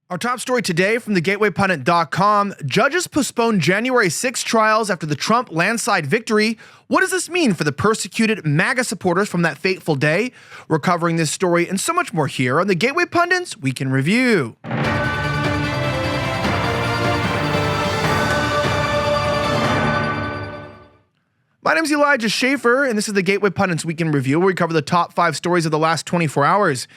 Our top story today from the GatewayPundit.com. Judges postpone January 6 trials after the Trump landslide victory. What does this mean for the persecuted MAGA supporters from that fateful day? We're covering this story and so much more here on the Gateway Pundit's Week in Review. My name is Elijah Schaffer, and this is the Gateway Pundit's Week in Review, where we cover the top 5 stories of the last 24 hours.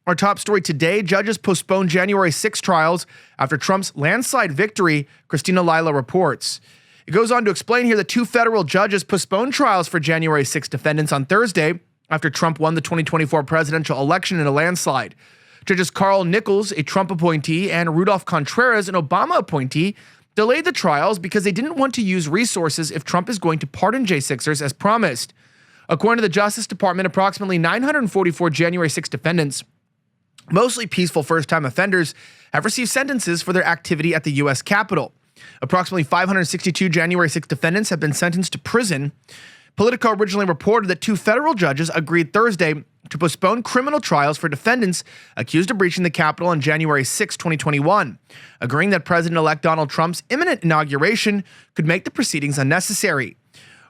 Our top story today, judges postpone January 6 trials after Trump's landslide victory, Christina Lila reports. It goes on to explain here that 2 federal judges postponed trials for January 6 defendants on Thursday after Trump won the 2024 presidential election in a landslide. Judges Carl Nichols, a Trump appointee, and Rudolph Contreras, an Obama appointee, delayed the trials because they didn't want to use resources if Trump is going to pardon J6ers as promised. According to the Justice Department, approximately 944 January 6 defendants, mostly peaceful first-time offenders, have received sentences for their activity at the U.S. Capitol. Approximately 562 January 6 defendants have been sentenced to prison. Politico originally reported that 2 federal judges agreed Thursday to postpone criminal trials for defendants accused of breaching the Capitol on January 6, 2021, agreeing that President-elect Donald Trump's imminent inauguration could make the proceedings unnecessary.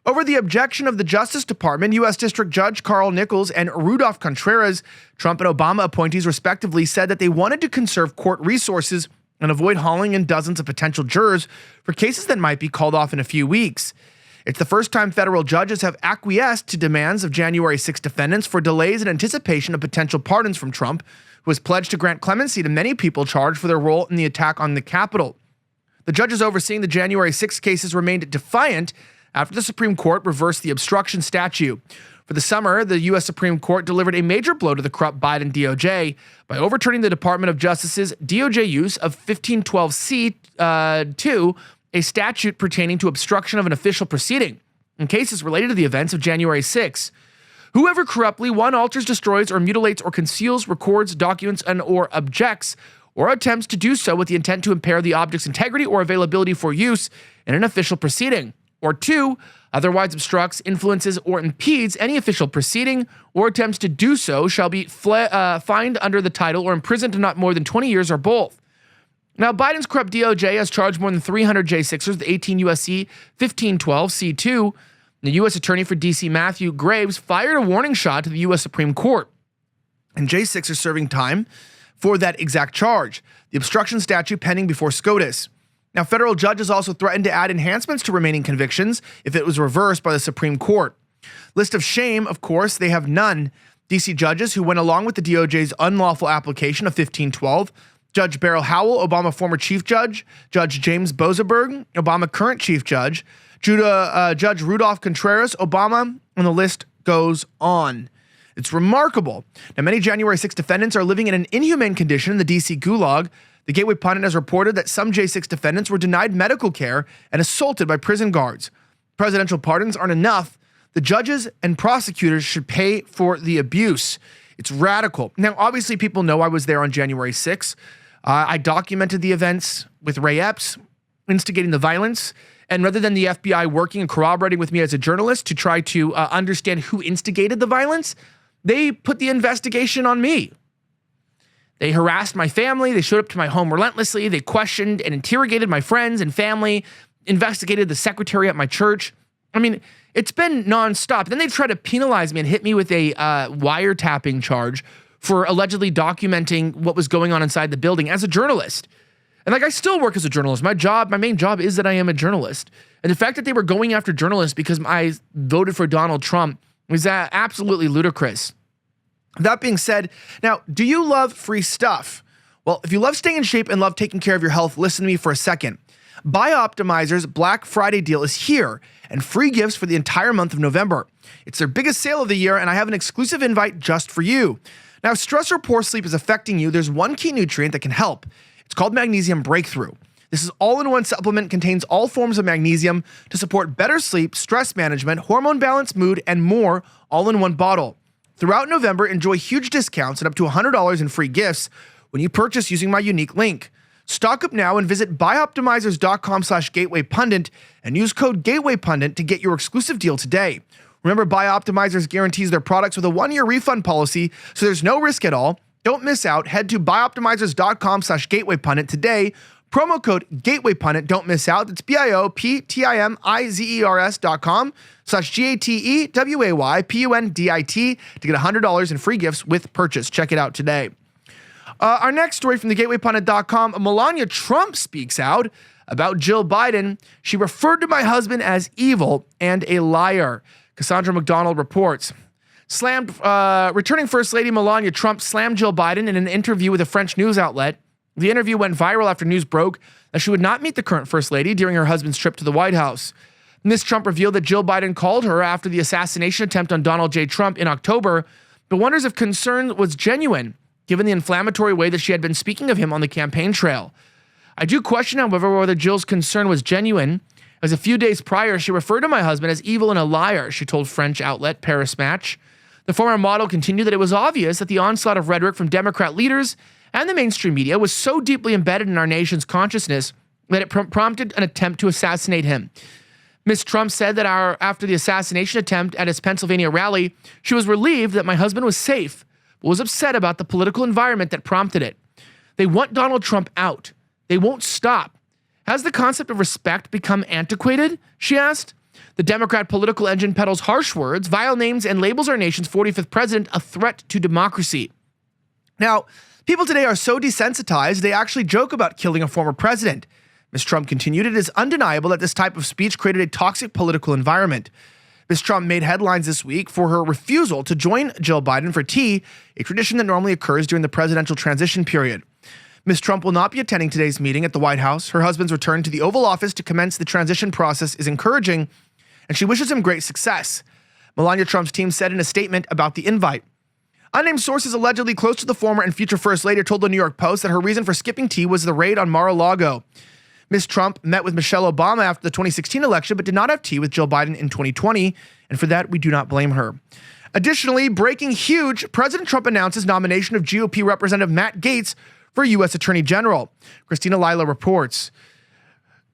Over the objection of the Justice Department, U.S. District Judge Carl Nichols and Rudolph Contreras, Trump and Obama appointees respectively, said that they wanted to conserve court resources and avoid hauling in dozens of potential jurors for cases that might be called off in a few weeks. It's the first time federal judges have acquiesced to demands of January 6 defendants for delays in anticipation of potential pardons from Trump, who has pledged to grant clemency to many people charged for their role in the attack on the Capitol. The judges overseeing the January 6 cases remained defiant after the Supreme Court reversed the obstruction statute. For the summer, the U.S. Supreme Court delivered a major blow to the corrupt Biden DOJ by overturning the Department of Justice's DOJ use of 1512C2, a statute pertaining to obstruction of an official proceeding in cases related to the events of January 6. Whoever corruptly, alters, destroys, or mutilates, or conceals, records, documents, and/or objects, or attempts to do so with the intent to impair the object's integrity or availability for use in an official proceeding. Or 2, otherwise obstructs, influences, or impedes any official proceeding or attempts to do so shall be fined under the title or imprisoned to not more than 20 years or both. Now, Biden's corrupt DOJ has charged more than 300 J6ers with 18 U.S.C. 1512C2. The U.S. Attorney for D.C. Matthew Graves fired a warning shot to the U.S. Supreme Court, and J6 are serving time for that exact charge, the obstruction statute pending before SCOTUS. Now, federal judges also threatened to add enhancements to remaining convictions if it was reversed by the Supreme Court. List of shame, of course, they have none. D.C. judges who went along with the DOJ's unlawful application of 1512, Judge Beryl Howell, Obama former chief judge, Judge James Boasberg, Obama current chief judge, Judge Rudolph Contreras, Obama, and the list goes on. It's remarkable. Now, many January 6 defendants are living in an inhumane condition in the D.C. gulag. The Gateway Pundit has reported that some J6 defendants were denied medical care and assaulted by prison guards. Presidential pardons aren't enough. The judges and prosecutors should pay for the abuse. It's radical. Now, obviously, people know I was there on January 6. I documented the events with Ray Epps, instigating the violence. And rather than the FBI working and corroborating with me as a journalist to try to understand who instigated the violence, they put the investigation on me. They harassed my family. They showed up to my home relentlessly. They questioned and interrogated my friends and family, investigated the secretary at my church. I mean, it's been nonstop. Then they tried to penalize me and hit me with a wiretapping charge for allegedly documenting what was going on inside the building as a journalist. And I still work as a journalist. My main job is that I am a journalist. And the fact that they were going after journalists because I voted for Donald Trump was absolutely ludicrous. That being said, now, do you love free stuff? Well, if you love staying in shape and love taking care of your health, listen to me for a second. Bioptimizer's Black Friday deal is here, and free gifts for the entire month of November. It's their biggest sale of the year, and I have an exclusive invite just for you. Now, if stress or poor sleep is affecting you, there's one key nutrient that can help. It's called Magnesium Breakthrough. This is all-in-one supplement, contains all forms of magnesium to support better sleep, stress management, hormone balance, mood, and more, all in one bottle. Throughout November, enjoy huge discounts and up to $100 in free gifts when you purchase using my unique link. Stock up now and visit bioptimizers.com/gatewaypundit and use code gatewaypundit to get your exclusive deal today. Remember, Bioptimizers guarantees their products with a 1-year refund policy, so there's no risk at all. Don't miss out. Head to bioptimizers.com/gatewaypundit today. Promo code gatewaypundit. Don't miss out. That's bioptimizers.com/gatewaypundit to get $100 in free gifts with purchase. Check it out today. Our next story from the gatewaypundit.com, Melania Trump speaks out about Jill Biden. She referred to my husband as evil and a liar. Cassandra McDonald reports. Returning First Lady Melania Trump slammed Jill Biden in an interview with a French news outlet. The interview went viral after news broke that she would not meet the current First Lady during her husband's trip to the White House. Ms. Trump revealed that Jill Biden called her after the assassination attempt on Donald J. Trump in October, but wonders if concern was genuine, given the inflammatory way that she had been speaking of him on the campaign trail. I do question, however, whether Jill's concern was genuine, as a few days prior, she referred to my husband as evil and a liar, she told French outlet Paris Match. The former model continued that it was obvious that the onslaught of rhetoric from Democrat leaders and the mainstream media was so deeply embedded in our nation's consciousness that it prompted an attempt to assassinate him. Ms. Trump said that after the assassination attempt at his Pennsylvania rally, she was relieved that my husband was safe, but was upset about the political environment that prompted it. They want Donald Trump out. They won't stop. Has the concept of respect become antiquated? She asked. The Democrat political engine peddles harsh words, vile names, and labels our nation's 45th president a threat to democracy. Now, people today are so desensitized, they actually joke about killing a former president. Ms. Trump continued, it is undeniable that this type of speech created a toxic political environment. Ms. Trump made headlines this week for her refusal to join Jill Biden for tea, a tradition that normally occurs during the presidential transition period. Ms. Trump will not be attending today's meeting at the White House. Her husband's return to the Oval Office to commence the transition process is encouraging, and she wishes him great success. Melania Trump's team said in a statement about the invite. Unnamed sources allegedly close to the former and future First Lady told the New York Post that her reason for skipping tea was the raid on Mar-a-Lago. Ms. Trump met with Michelle Obama after the 2016 election, but did not have tea with Jill Biden in 2020, and for that, we do not blame her. Additionally, breaking huge, President Trump announces nomination of GOP Representative Matt Gaetz for U.S. Attorney General. Christina Lila reports.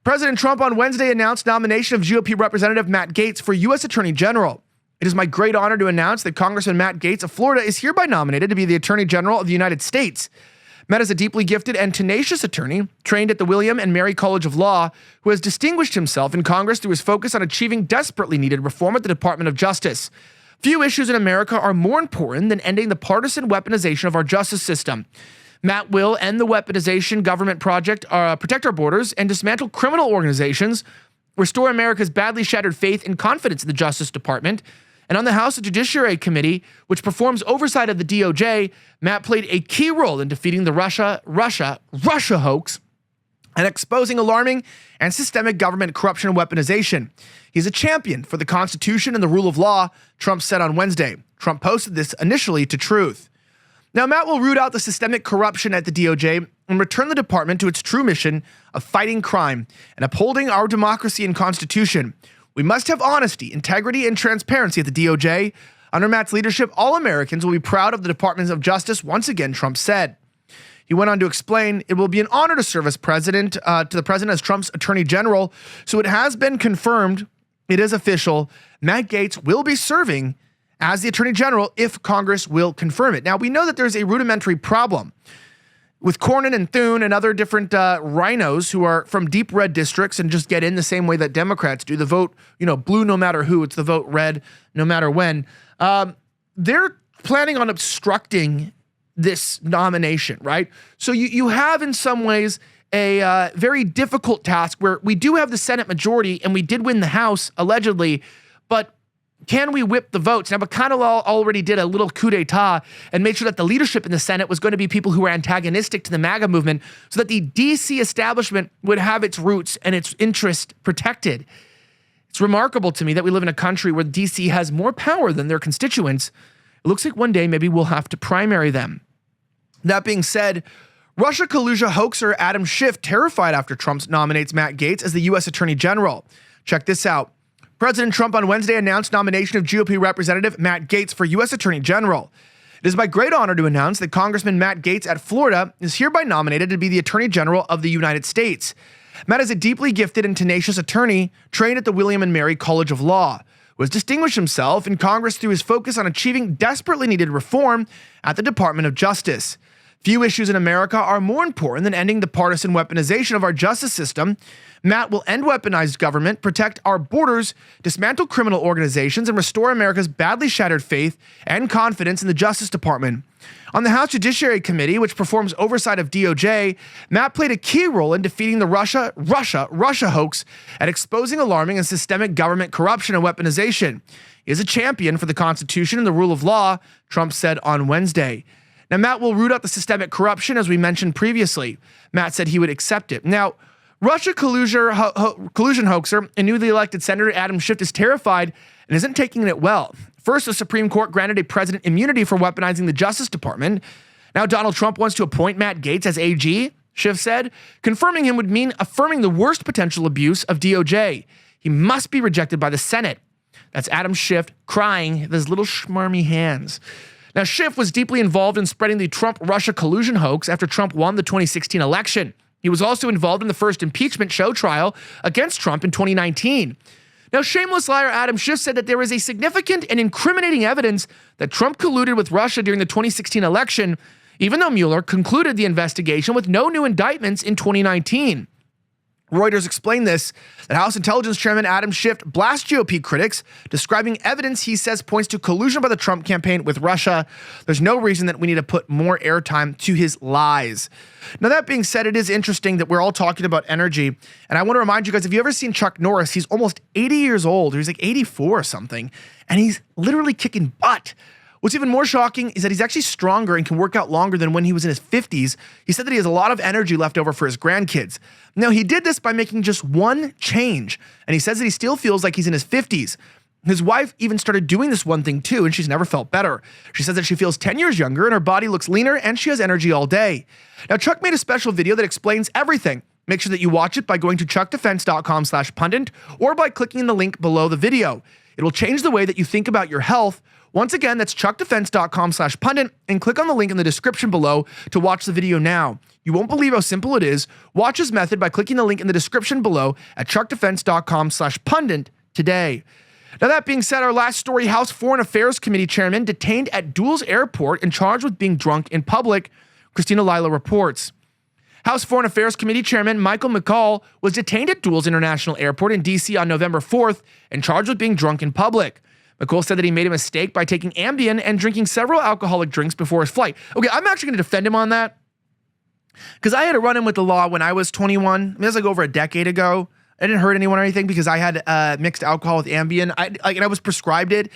President Trump on Wednesday announced nomination of GOP Representative Matt Gaetz for U.S. Attorney General. It is my great honor to announce that Congressman Matt Gaetz of Florida is hereby nominated to be the Attorney General of the United States. Matt is a deeply gifted and tenacious attorney, trained at the William and Mary College of Law, who has distinguished himself in Congress through his focus on achieving desperately needed reform at the Department of Justice. Few issues in America are more important than ending the partisan weaponization of our justice system. Matt will end the weaponization government project, protect our borders, and dismantle criminal organizations, restore America's badly shattered faith and confidence in the Justice Department. And on the House Judiciary Committee, which performs oversight of the DOJ, Matt played a key role in defeating the Russia hoax and exposing alarming and systemic government corruption and weaponization. He's a champion for the Constitution and the rule of law, Trump said on Wednesday. Trump posted this initially to Truth. Now, Matt will root out the systemic corruption at the DOJ and return the department to its true mission of fighting crime and upholding our democracy and Constitution. We must have honesty, integrity, and transparency at the DOJ. Under Matt's leadership, all Americans will be proud of the Department of Justice once again, Trump said. He went on to explain, it will be an honor to serve as to the president as Trump's Attorney General. So it has been confirmed, it is official, Matt Gaetz will be serving as the Attorney General if Congress will confirm it. Now, we know that there's a rudimentary problem with Cornyn and Thune and other different rhinos who are from deep red districts and just get in the same way that Democrats do. The vote, blue no matter who, it's the vote red no matter when. They're planning on obstructing this nomination, right? So you have in some ways a very difficult task where we do have the Senate majority and we did win the House, allegedly, but can we whip the votes? Now, McConnell already did a little coup d'etat and made sure that the leadership in the Senate was going to be people who were antagonistic to the MAGA movement so that the D.C. establishment would have its roots and its interest protected. It's remarkable to me that we live in a country where D.C. has more power than their constituents. It looks like one day maybe we'll have to primary them. That being said, Russia collusion hoaxer Adam Schiff terrified after Trump nominates Matt Gaetz as the U.S. Attorney General. Check this out. President Trump on Wednesday announced nomination of GOP Representative Matt Gaetz for U.S. Attorney General. It is my great honor to announce that Congressman Matt Gaetz at Florida is hereby nominated to be the Attorney General of the United States. Matt is a deeply gifted and tenacious attorney trained at the William and Mary College of Law. who has distinguished himself in Congress through his focus on achieving desperately needed reform at the Department of Justice. Few issues in America are more important than ending the partisan weaponization of our justice system. Matt will end weaponized government, protect our borders, dismantle criminal organizations, and restore America's badly shattered faith and confidence in the Justice Department. On the House Judiciary Committee, which performs oversight of DOJ, Matt played a key role in defeating the Russia hoax and exposing alarming and systemic government corruption and weaponization. He is a champion for the Constitution and the rule of law, Trump said on Wednesday. Now, Matt will root out the systemic corruption, as we mentioned previously. Matt said he would accept it. Now, Russia collusion hoaxer and newly elected Senator Adam Schiff is terrified and isn't taking it well. First, the Supreme Court granted a president immunity for weaponizing the Justice Department. Now, Donald Trump wants to appoint Matt Gaetz as AG, Schiff said. Confirming him would mean affirming the worst potential abuse of DOJ. He must be rejected by the Senate. That's Adam Schiff crying with his little schmarmy hands. Now, Schiff was deeply involved in spreading the Trump-Russia collusion hoax after Trump won the 2016 election. He was also involved in the first impeachment show trial against Trump in 2019. Now, shameless liar Adam Schiff said that there is a significant and incriminating evidence that Trump colluded with Russia during the 2016 election, even though Mueller concluded the investigation with no new indictments in 2019. Reuters explained this, that House Intelligence Chairman Adam Schiff blasts GOP critics, describing evidence he says points to collusion by the Trump campaign with Russia. There's no reason that we need to put more airtime to his lies. Now, that being said, it is interesting that we're all talking about energy. And I want to remind you guys, if you've ever seen Chuck Norris, he's almost 80 years old. He's like 84 or something. And he's literally kicking butt. What's even more shocking is that he's actually stronger and can work out longer than when he was in his 50s. He said that he has a lot of energy left over for his grandkids. Now, he did this by making just one change, and he says that he still feels like he's in his 50s. His wife even started doing this one thing too, and she's never felt better. She says that she feels 10 years younger and her body looks leaner and she has energy all day. Now, Chuck made a special video that explains everything. Make sure that you watch it by going to chuckdefense.com/pundit or by clicking the link below the video. It will change the way that you think about your health. Once again, that's chuckdefense.com/pundit and click on the link in the description below to watch the video now. You won't believe how simple it is. Watch his method by clicking the link in the description below at chuckdefense.com/pundit today. Now, that being said, our last story, House Foreign Affairs Committee Chairman detained at Dulles Airport and charged with being drunk in public, Christina Lila reports. House Foreign Affairs Committee Chairman Michael McCaul was detained at Dulles International Airport in D.C. on November 4th and charged with being drunk in public. McCaul said that he made a mistake by taking Ambien and drinking several alcoholic drinks before his flight. Okay, I'm actually going to defend him on that because I had a run-in with the law when I was 21. I mean, that was like over a decade ago. I didn't hurt anyone or anything because I had mixed alcohol with Ambien. And I was prescribed it,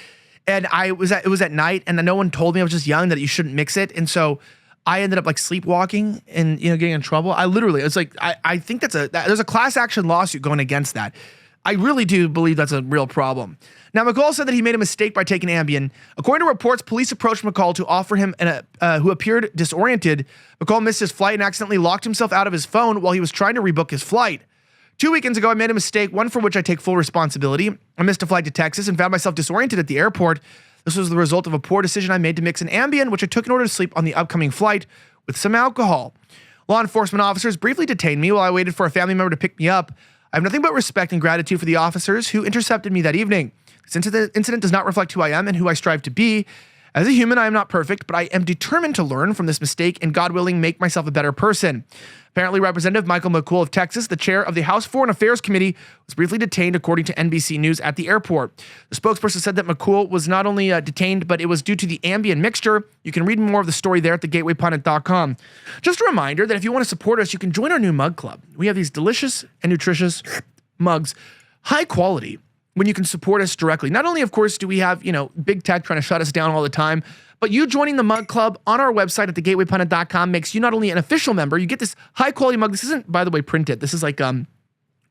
and it was at night, and no one told me, I was just young, that you shouldn't mix it, and so I ended up like sleepwalking and getting in trouble. It's like I think there's a class action lawsuit going against that. I really do believe that's a real problem. Now, McCaul said that he made a mistake by taking Ambien. According to reports, police approached McCaul to offer him, who appeared disoriented. McCaul missed his flight and accidentally locked himself out of his phone while he was trying to rebook his flight. 2 weekends ago, I made a mistake, one for which I take full responsibility. I missed a flight to Texas and found myself disoriented at the airport. This was the result of a poor decision I made to mix an Ambien, which I took in order to sleep on the upcoming flight, with some alcohol. Law enforcement officers briefly detained me while I waited for a family member to pick me up. I have nothing but respect and gratitude for the officers who intercepted me that evening. This incident does not reflect who I am and who I strive to be. As a human, I am not perfect, but I am determined to learn from this mistake and, God willing, make myself a better person. Apparently, Representative Michael McCaul of Texas, the chair of the House Foreign Affairs Committee, was briefly detained, according to NBC News, at the airport. The spokesperson said that McCaul was not only detained, but it was due to the Ambien mixture. You can read more of the story there at thegatewaypundit.com. Just a reminder that if you want to support us, you can join our new mug club. We have these delicious and nutritious mugs, high quality, when you can support us directly. Not only, of course, do we have, big tech trying to shut us down all the time, but you joining the mug club on our website at thegatewaypundit.com makes you not only an official member, you get this high quality mug. This isn't, by the way, printed. This is like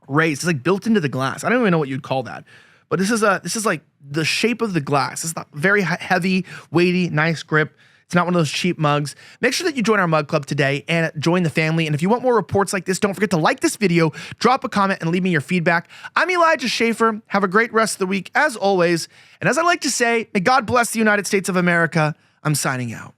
raised. It's like built into the glass. I don't even know what you'd call that, but this is like the shape of the glass. It's not very heavy, weighty, nice grip. It's not one of those cheap mugs. Make sure that you join our mug club today and join the family. And if you want more reports like this, don't forget to like this video, drop a comment, and leave me your feedback. I'm Elijah Schaffer. Have a great rest of the week, as always. And as I like to say, may God bless the United States of America. I'm signing out.